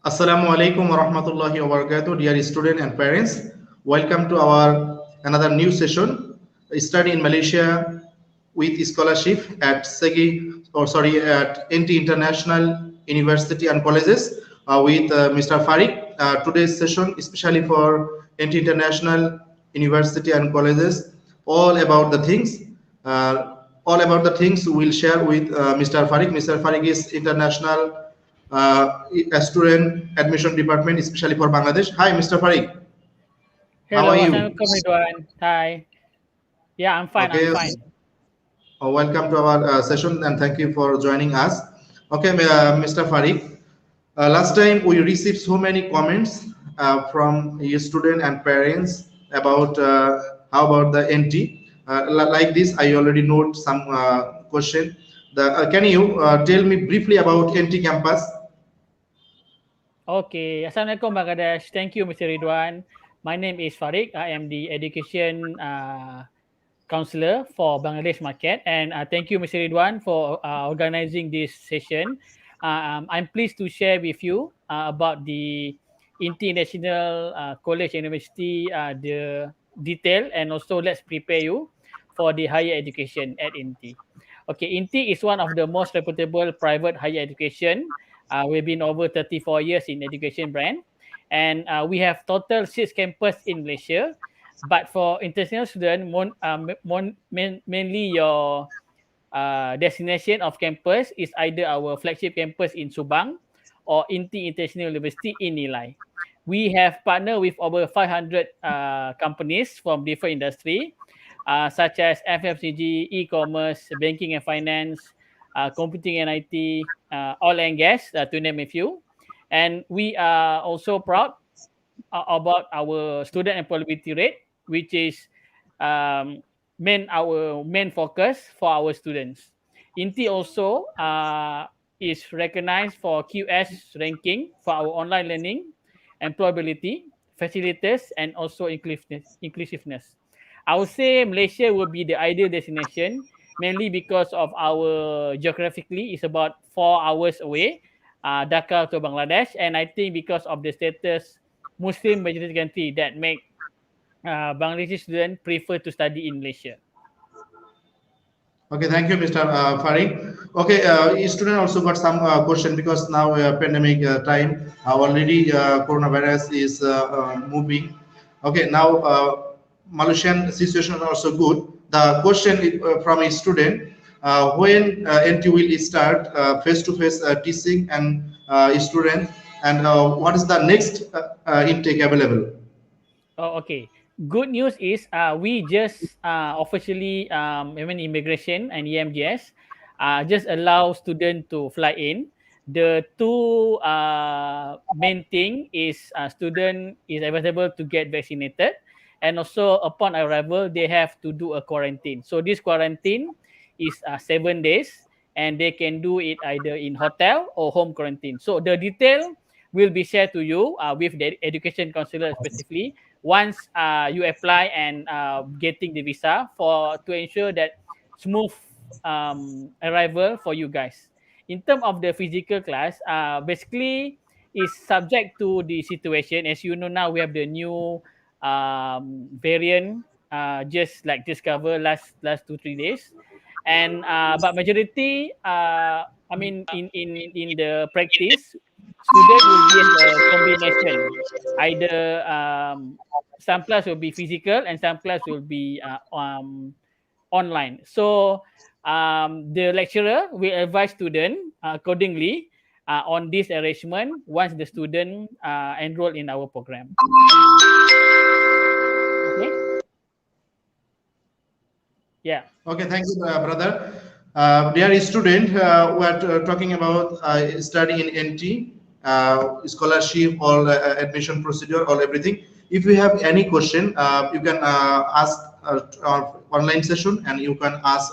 Assalamu alaikum wa rahmatullahi wa barakatuh, dear student and parents. Welcome to our another new session, study in Malaysia with scholarship at at INTI International University and Colleges with Mr. Farik. Today's session, especially for INTI International University and Colleges, all about the things. All about the things we'll share with Mr. Farik. Mr. Farik is international a student admission department, especially for Bangladesh. Hi, Mr. Farik. How Hello, are you? Assalamualaikum Ridwan. Hi. Yeah, I'm fine. I'm Okay, fine. welcome to our session and thank you for joining us. Okay, Mr. Farik. Last time we received so many comments from your student and parents about how about the NT. Like this, I already note some question. Can you tell me briefly about NT campus? Okay. Assalamualaikum Bangladesh. Thank you, Mr. Ridwan. My name is Farik. I am the education counselor for Bangladesh market, and thank you, Mr. Ridwan, for organizing this session. I'm pleased to share with you about the International College University, the detail, and also let's prepare you for the higher education at INTI. Okay, INTI is one of the most reputable private higher education. We've been over 34 years in education brand, and we have total 6 campus in Malaysia. But for international student, mainly your destination of campus is either our flagship campus in Subang or INTI International University in Nilai. We have partnered with over 500 companies from different industry, such as FMCG, e-commerce, banking and finance, computing and IT, oil and gas, to name a few. And we are also proud about our student employability rate, which is our main focus for our students. INTI also is recognized for QS ranking for our online learning, employability, facilitators, and also inclusiveness. I would say Malaysia would be the ideal destination, mainly because of our geographically is about 4 hours away, Dhaka to Bangladesh, and I think because of the status Muslim majority country that make Bangladeshi students prefer to study in Malaysia. Okay, thank you, Mr. Farid. Okay, student also got some question because now pandemic time already coronavirus is moving. Okay, now Malaysian situation is also good. The question from a student when NT will start face-to-face teaching and student and what is the next intake available? Oh, okay. Good news is we just officially even immigration and EMGS just allow student to fly in. The two main thing is student is available to get vaccinated, and also upon arrival they have to do a quarantine. So this quarantine is 7 days, and they can do it either in hotel or home quarantine. So the detail will be shared to you with the education counselor specifically once you apply and getting the visa for to ensure that smooth arrival for you guys. In terms of the physical class, basically is subject to the situation. As you know now, we have the new variant just like discover last 2-3 days, and but majority I mean in the practice student will be a combination, either some class will be physical and some class will be online. So the lecturer will advise student accordingly on this arrangement once the student enroll in our program. Okay. Yeah. Okay, thank you, brother. Dear student, we are talking about study in NT, scholarship, all admission procedure, all everything. If you have any question, you can ask our online session, and you can ask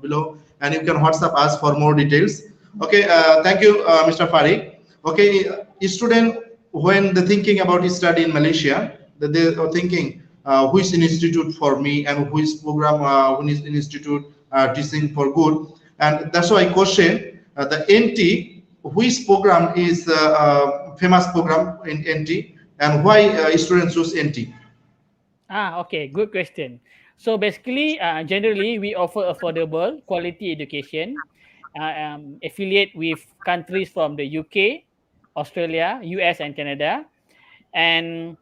below, and you can WhatsApp us for more details. Okay, thank you, Mr. Farik. Okay, student, when the thinking about study in Malaysia, they are thinking which institute for me and which program, which institute teaching for good, and that's why I question the NT which program is famous program in NT, and why students choose NT? Okay, good question. So basically, generally, we offer affordable, quality education, affiliate with countries from the UK, Australia, US, and Canada, and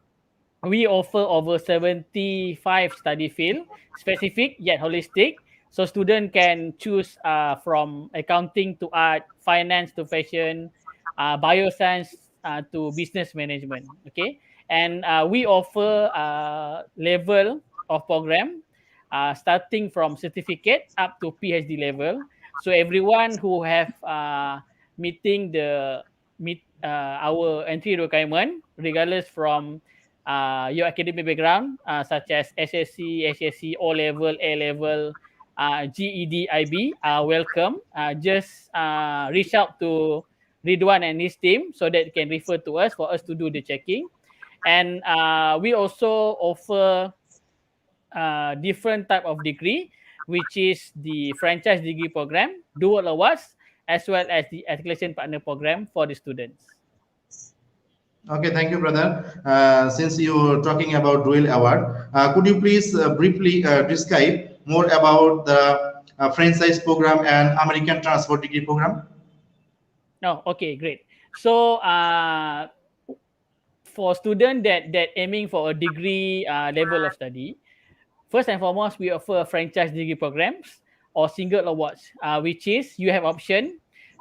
we offer over 75 study field, specific yet holistic. So student can choose from accounting to art, finance to fashion, bioscience to business management. Okay, and we offer level of program starting from certificate up to PhD level. So everyone who have meeting the meet our entry requirement, regardless from your academic background, such as SSC, HSC, O level, A level, GED, IB, are welcome. Just reach out to Ridwan and his team so that they can refer to us for us to do the checking. And we also offer different type of degree, which is the franchise degree program, dual awards, as well as the education partner program for the students. Okay, thank you, brother. Since you're talking about dual award, could you please briefly describe more about the franchise program and American transport degree program? Oh, okay, great. So for student that aiming for a degree level of study, first and foremost, we offer franchise degree programs or single awards, which is you have option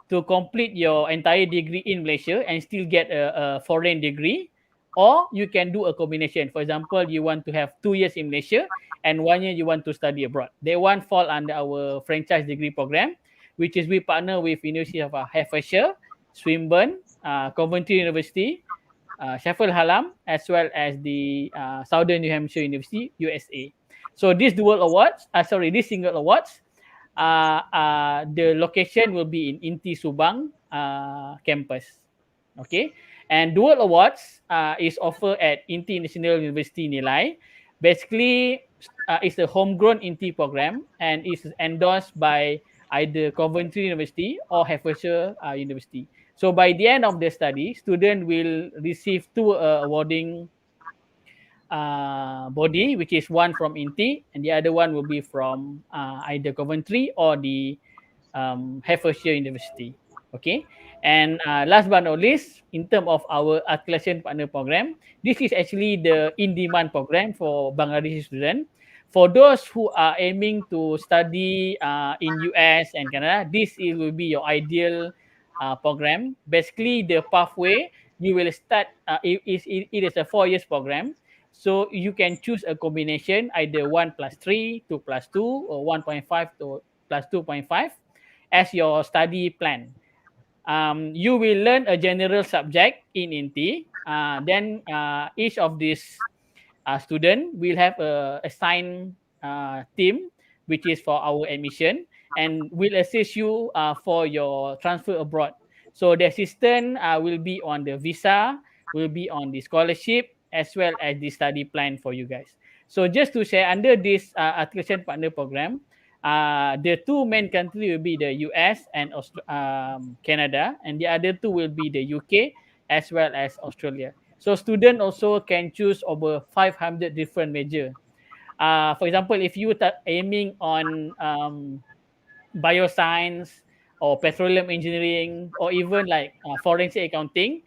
to complete your entire degree in Malaysia and still get a foreign degree, or you can do a combination. For example, you want to have 2 years in Malaysia and 1 year you want to study abroad. They one fall under our franchise degree program, which is we partner with University of Hertfordshire, Swinburne, Coventry University, Sheffield Hallam, as well as the Southern New Hampshire University, USA. So these dual awards, these single awards, the location will be in INTI Subang campus. Okay, and dual awards is offered at INTI National University Nilai. Basically, it's a homegrown INTI program and is endorsed by either Coventry University or Hertfordshire University. So by the end of the study, student will receive two awarding body, which is one from INTI and the other one will be from either Coventry or the Hertfordshire University. Okay, and last but not least, in terms of our accreditation partner program, this is actually the in-demand program for Bangladeshi students. For those who are aiming to study in US and Canada, will be your ideal program. Basically, the pathway you will start. It is a 4 years program, so you can choose a combination either 1+3, 2+2, or 1.5 to plus 2.5 as your study plan. You will learn a general subject in INTI. Then each of these student will have a assigned team, which is for our admission, and will assist you for your transfer abroad. So the assistant will be on the visa, will be on the scholarship, as well as the study plan for you guys. So just to share, under this application partner program, the two main countries will be the US and Canada, and the other two will be the UK as well as Australia. So student also can choose over 500 different major. For example, if you are aiming on bioscience or petroleum engineering or even like forensic accounting,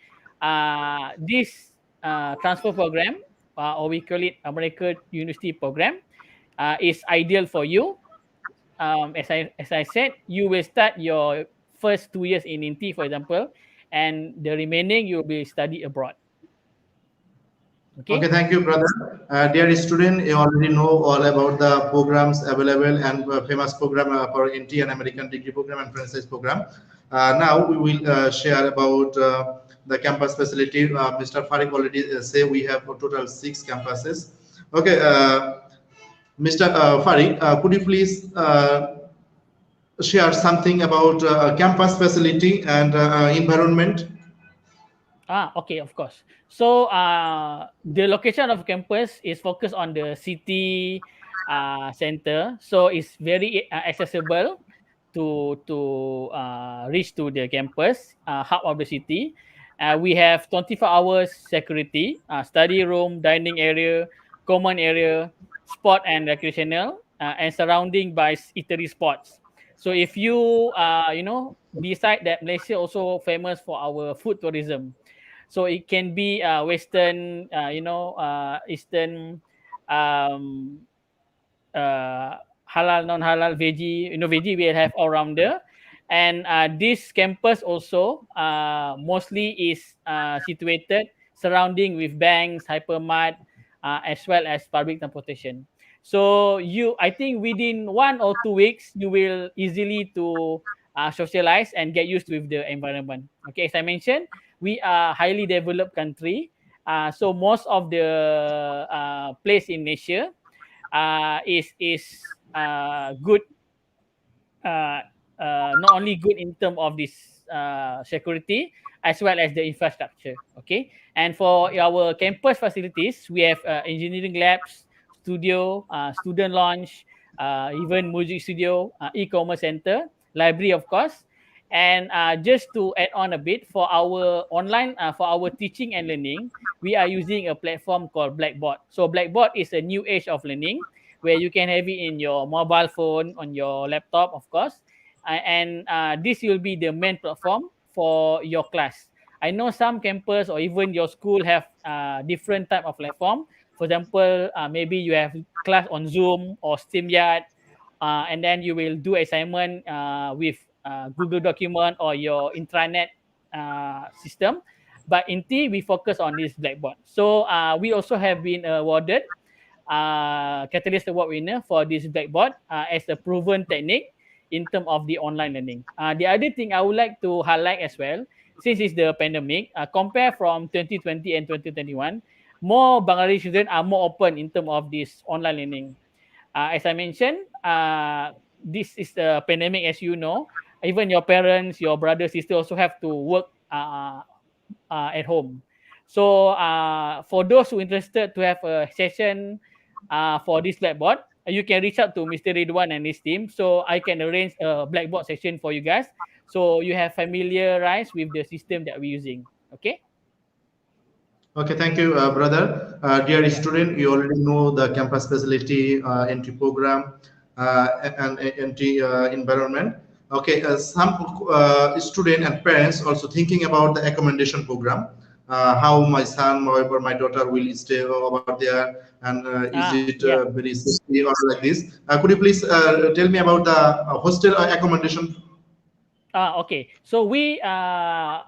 this transfer program, or we call it American University program, is ideal for you. As I said, you will start your first 2 years in INTI, for example, and the remaining you will be study abroad. Okay, Okay. thank you, brother. Dear student, you already know all about the programs available and famous program for NT and American degree program and franchise program. Now we will share about the campus facility. Mr. Farid already say we have a total 6 campuses. Okay, Mr. Farid, could you please share something about campus facility and environment? Okay, of course. So the location of campus is focused on the city center, so it's very accessible to reach to the campus hub of the city. We have 24 hours security, study room, dining area, common area, sport and recreational, and surrounding by eatery spots. So if you beside that, Malaysia also famous for our food tourism. So it can be Western, Eastern, um, halal, non-halal, veggie. Veggie we have all rounder. And this campus also mostly is situated surrounding with banks, hypermart, as well as public transportation. So I think within 1 or 2 weeks, you will easily to socialize and get used with the environment. Okay, as I mentioned, we are highly developed country. So most of the place in Asia is good, uh, not only good in terms of this security as well as the infrastructure. Okay, and for our campus facilities, we have engineering labs, studio, student lounge, even music studio, e-commerce center, library, of course. And just to add on a bit, for our online, for our teaching and learning, we are using a platform called Blackboard. So Blackboard is a new age of learning where you can have it in your mobile phone, on your laptop, of course. And this will be the main platform for your class. I know some campus or even your school have different type of platform. For example, maybe you have class on Zoom or StreamYard, and then you will do assignment with Google document or your intranet system. But in T, we focus on this Blackboard. So we also have been awarded Catalyst Award winner for this Blackboard as a proven technique in terms of the online learning. The other thing I would like to highlight as well, since it's the pandemic, compare from 2020 and 2021, more Bangladeshi students are more open in terms of this online learning. As I mentioned, this is the pandemic, as you know. Even your parents, your brother, sister also have to work at home. So for those who interested to have a session for this Blackboard, you can reach out to Mr. Ridwan and his team. So I can arrange a Blackboard session for you guys. So you have familiarized with the system that we're using. Okay. Okay, thank you, brother. Dear Yeah. student, you already know the campus facility, entry program, and entry environment. Okay, some student and parents also thinking about the accommodation program. How my son or my daughter will stay over there, and is it Yeah. very safety or like this? Could you please tell me about the hostel accommodation? Okay. So we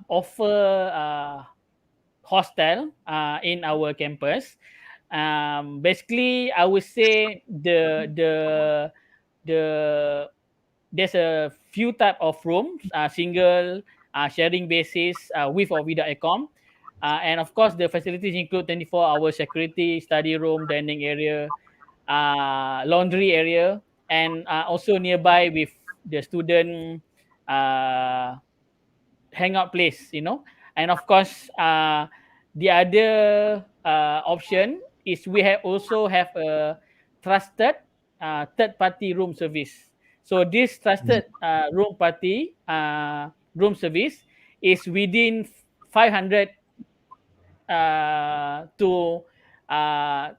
offer hostel in our campus. Basically, I would say the there's a few type of rooms, single, sharing basis, with or without aircon. And of course, the facilities include 24-hour security, study room, dining area, laundry area, and also nearby with the student uh, hangout place, And of course, the other option is we have also have a trusted third party room service. So this trusted room service is within 500 to uh,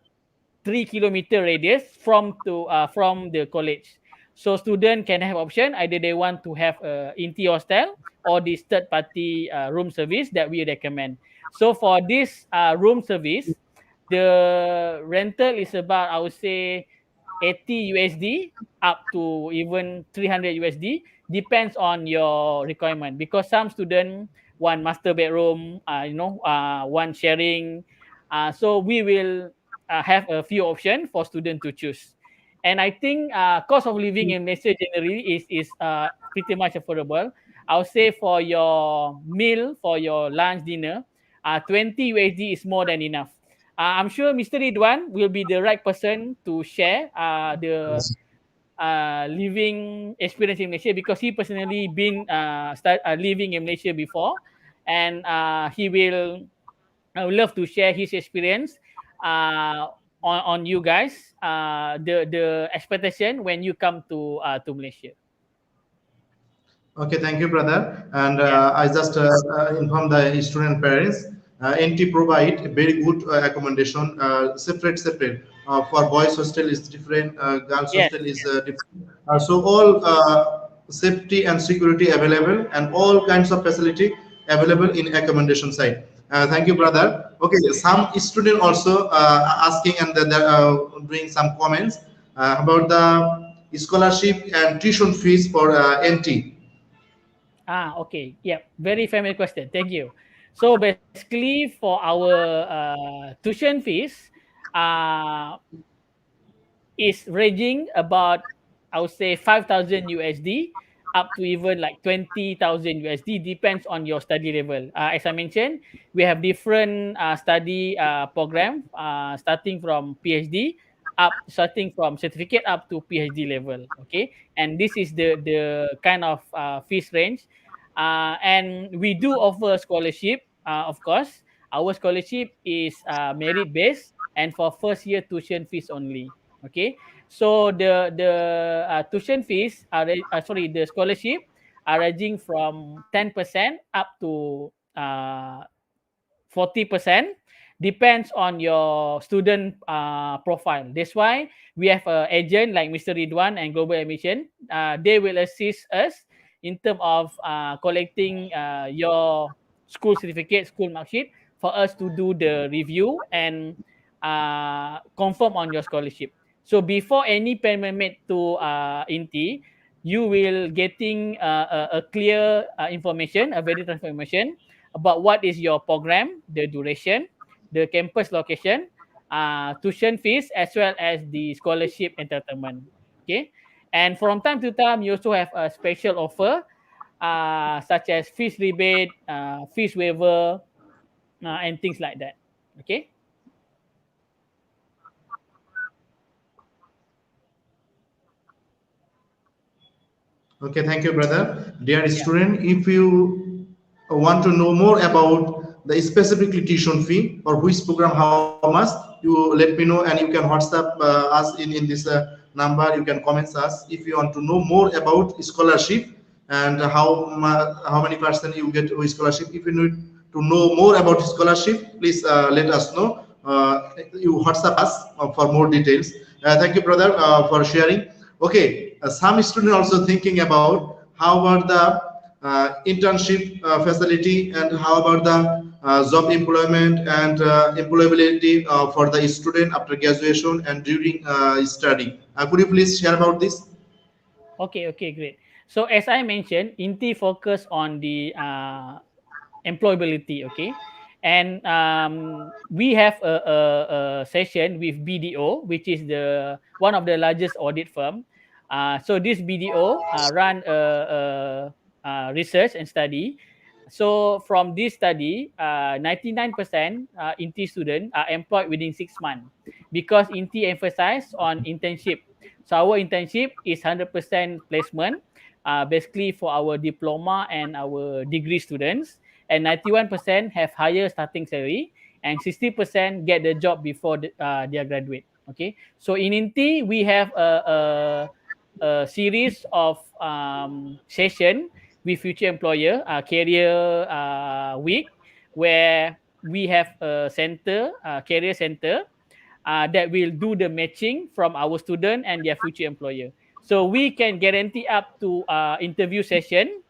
3 kilometer radius from the college. So student can have option either they want to have a INTI hostel or this third party room service that we recommend. So for this room service, the rental is about, I would say, 80 USD up to even 300 USD, depends on your requirement, because some student want master bedroom, one sharing. So we will have a few options for students to choose. And I think cost of living in Malaysia generally is pretty much affordable. I would say for your meal, for your lunch, dinner, 20 USD is more than enough. I'm sure Mr. Ridwan will be the right person to share the living experience in Malaysia, because he personally been living in Malaysia before, and he will I would love to share his experience on you guys, the expectation when you come to Malaysia. Okay, thank you, brother. And Yeah. I just inform the student parents. NT provide a very good accommodation, separate. For boys hostel is different, girls Yes. hostel is different. So all safety and security available, and all kinds of facility available in accommodation side. Thank you, Yes. brother. Okay, some student also asking and they're doing some comments about the scholarship and tuition fees for NT. Okay. Yeah. Very familiar question. Thank you. So basically, for our tuition fees, uh, is ranging about, I would say, 5,000 USD up to even like 20,000 USD, depends on your study level. As I mentioned, we have different study program, starting from PhD starting from certificate up to PhD level. Okay, and this is the kind of fees range, and we do offer scholarship. Of course, our scholarship is merit based and for first year tuition fees only. Okay, so the tuition fees are the scholarship are ranging from 10% up to 40%, depends on your student profile. That's why we have a agent like Mr. Ridwan and Global Admission. They will assist us in terms of collecting your school certificate, school mark sheet, for us to do the review and confirm on your scholarship. So before any payment made to INTI, you will getting a clear information, a very transformation about what is your program, the duration, the campus location, tuition fees, as well as the scholarship entitlement. Okay, and from time to time, you also have a special offer, such as fees rebate, fees waiver, and things like that. Okay. Okay, thank you, brother. Dear Yeah. student, if you want to know more about the specifically tuition fee or which program how much, you let me know and you can WhatsApp us in this number. You can comment us if you want to know more about scholarship and how many percent you get with scholarship. If you need to know more about scholarship, please let us know. You WhatsApp us for more details. Thank you, brother, for sharing. Okay, some students also thinking about how about the internship facility and how about the job employment and employability for the student after graduation and during study. Could you please share about this? Okay. Okay. Great. So as I mentioned, INTI focus on the employability. Okay, and we have a session with BDO, which is the one of the largest audit firm. So this BDO run research and study. So from this study, 99% INTI students are employed within 6 months, because INTI emphasize on internship. So our internship is 100% placement, basically for our diploma and our degree students, and 91% have higher starting salary, and 60% get the job before they graduate. Okay, so in INTI we have a series of session with future employer, career week, where we have a center, career center, that will do the matching from our student and their future employer. So we can guarantee up to interview session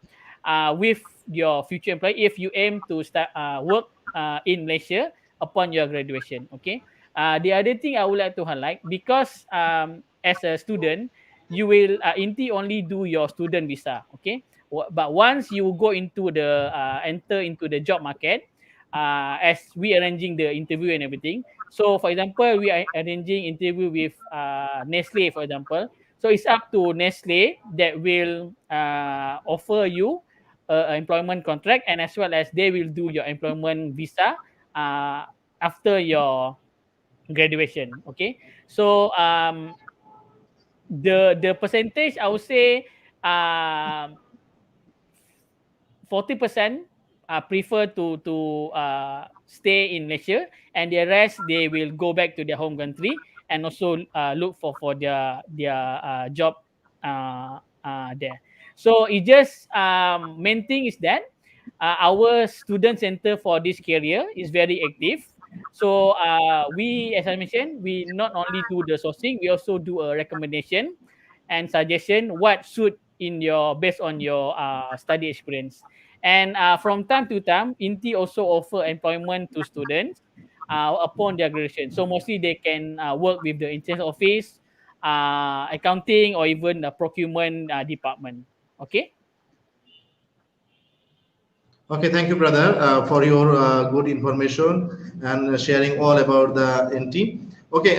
with your future employer if you aim to start work in Malaysia upon your graduation. Okay. The other thing I would like to highlight, because as a student, you will INTI only do your student visa. Okay. But once you go into the enter into the job market, as we arranging the interview and everything. So, for example, we are arranging interview with Nestle, for example. So it's up to Nestle that will offer you employment contract, and as well as they will do your employment visa uh, after your graduation. Okay, so the percentage, I would say, 40% prefer to stay in Malaysia, and the rest they will go back to their home country and also look for their job there. So it just main thing is that our student center for this career is very active. So we, as I mentioned, we not only do the sourcing, we also do a recommendation and suggestion what suit in your based on your study experience. And from time to time, INTI also offer employment to students upon their graduation. So mostly they can work with the insurance office, accounting, or even the procurement department. Okay. Okay, thank you, brother, for your good information and sharing all about the NT. Okay,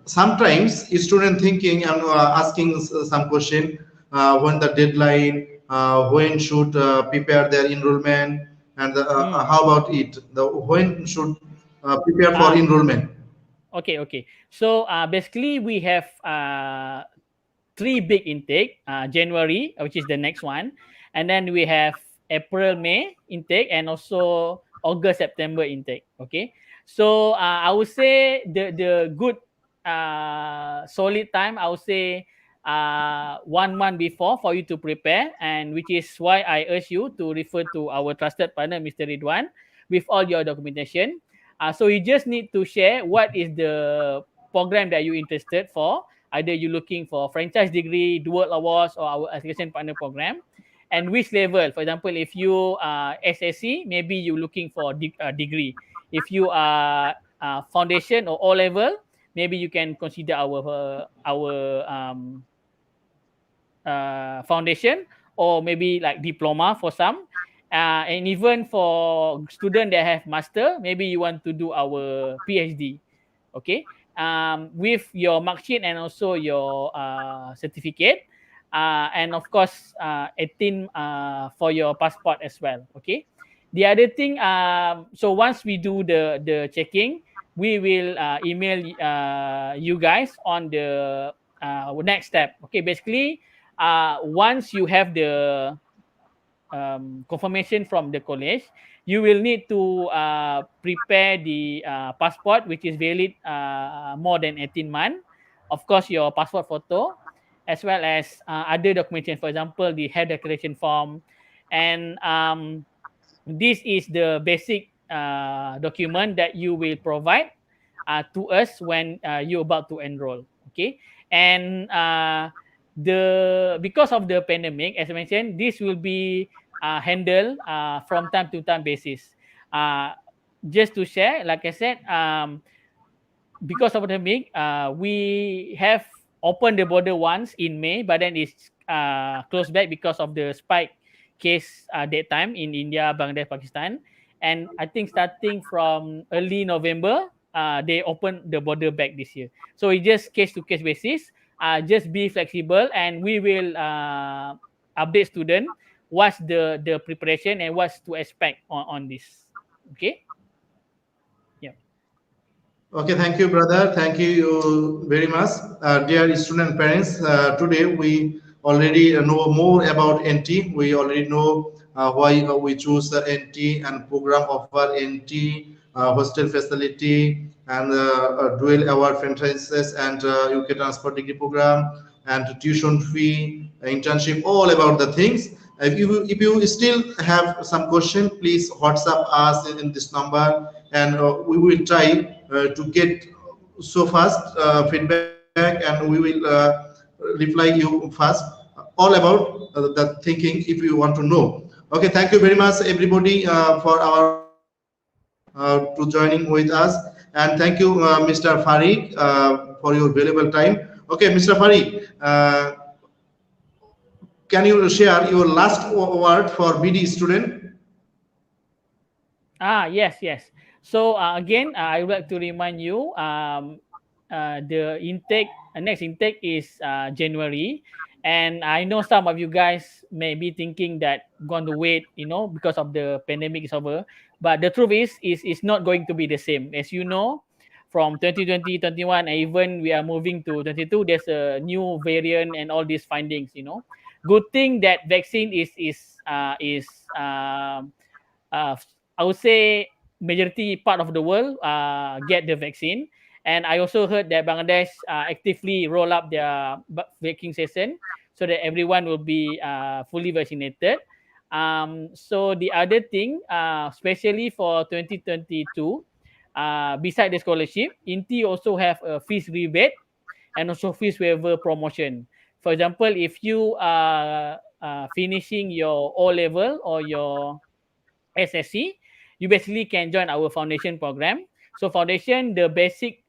sometimes student thinking and asking some question when the deadline, when should prepare their enrollment, and Mm. how about it? The when should prepare for Ah, enrollment? okay, okay. So basically we have three big intake, January, which is the next one, and then we have April, May intake, and also August, September intake. Okay, so I would say the good solid time, I would say 1 month before for you to prepare, and which is why I urge you to refer to our trusted partner, Mr. Ridwan, with all your documentation. So you just need to share what is the program that you interested for. Either you looking for franchise degree, dual awards, or our education partner program, and which level. For example, if you are SSC, maybe you looking for degree. If you are foundation or O level, maybe you can consider our foundation, or maybe like diploma for some. And even for student that have master, maybe you want to do our PhD. Okay, with your mark sheet and also your certificate, and of course 18 for your passport as well. Okay, the other thing, so once we do the checking, we will email you guys on the next step. Okay, basically once you have the confirmation from the college, you will need to prepare the passport, which is valid more than 18 months. Of course, your passport photo, as well as other documentation, for example, the health declaration form. And this is the basic document that you will provide to us when you're about to enroll. Okay, and because of the pandemic, as I mentioned, this will be handled from time to time basis. Uh, just to share, like I said, because of the pandemic, we have opened the border once in May, but then it's closed back because of the spike case that time in India, Bangladesh, Pakistan. And I think starting from early November, they opened the border back this year. So it's just case to case basis. Just be flexible, and we will update student what's the preparation and what's to expect on this. Okay. Yeah. Okay, thank you, brother. Thank you very much. Dear student parents, today we already know more about NT. We already know why we choose the NT and program offer NT, hostel facility, and dual award franchises, and UK transport degree program, and tuition fee, internship, all about the things. If you still have some question, please WhatsApp us in this number, and we will try to get so fast feedback, and we will reply you fast all about the thinking if you want to know. Okay, thank you very much everybody for our to joining with us, and thank you Mr. Farid for your valuable time. Okay, Mr. Farid, can you share your last word for BD student? Yes, yes. So again, I would like to remind you, the intake, next intake is January, and I know some of you guys may be thinking that going to wait, because of the pandemic is over. But the truth is it's not going to be the same. As you know, from 2020, 21, and even we are moving to 22, there's a new variant and all these findings. Good thing that vaccine is uh, I would say majority part of the world get the vaccine. And I also heard that Bangladesh actively roll up their vaccine session. so that everyone will be fully vaccinated. So the other thing, especially for 2022, beside the scholarship, INTI also have a fees rebate and also fees waiver promotion. For example, if you are finishing your O level or your SSC, you basically can join our foundation program. So foundation, the basic,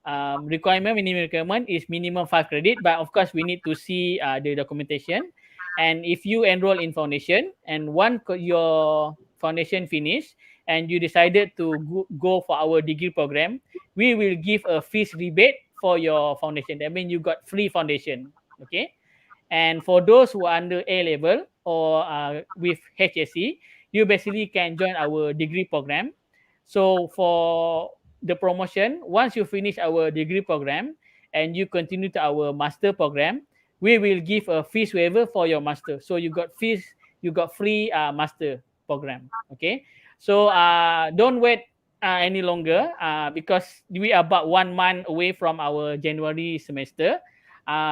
requirement, minimum requirement is minimum 5 credit, but of course we need to see the documentation. And if you enroll in foundation and once your foundation finish and you decided to go for our degree program, we will give a fees rebate for your foundation. That means you got free foundation. Okay. And for those who are under A level or with HSC, you basically can join our degree program. So for the promotion, once you finish our degree program and you continue to our master program, we will give a fees waiver for your master. So you got fees, you got free master program. Okay. So don't wait any longer because we are about 1 month away from our January semester.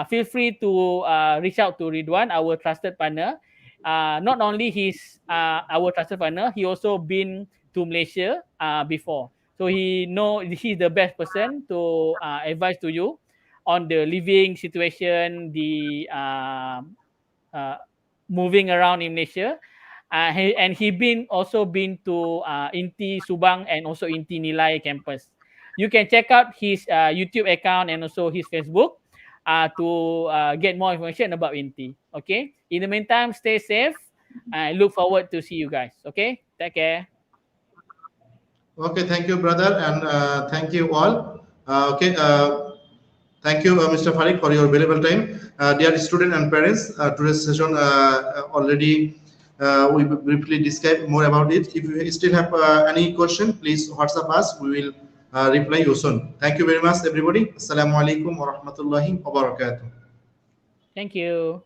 Feel free to reach out to Ridwan, our trusted partner. Not only he's our trusted partner, he also been to Malaysia before. So he's the best person to advise to you on the living situation, the moving around in Malaysia. He also been to INTI Subang and also INTI Nilai campus. You can check out his YouTube account and also his Facebook to get more information about INTI. Okay. In the meantime, stay safe. I look forward to see you guys. Okay. Take care. Okay, thank you, brother, and thank you all. Thank you, Mr. Farid, for your valuable time. Dear students and parents, today's session already we briefly described more about it. If you still have any question, please WhatsApp us. We will reply you soon. Thank you very much, everybody. Assalamu alaikum wa rahmatullahi wa barakatuh. Thank you.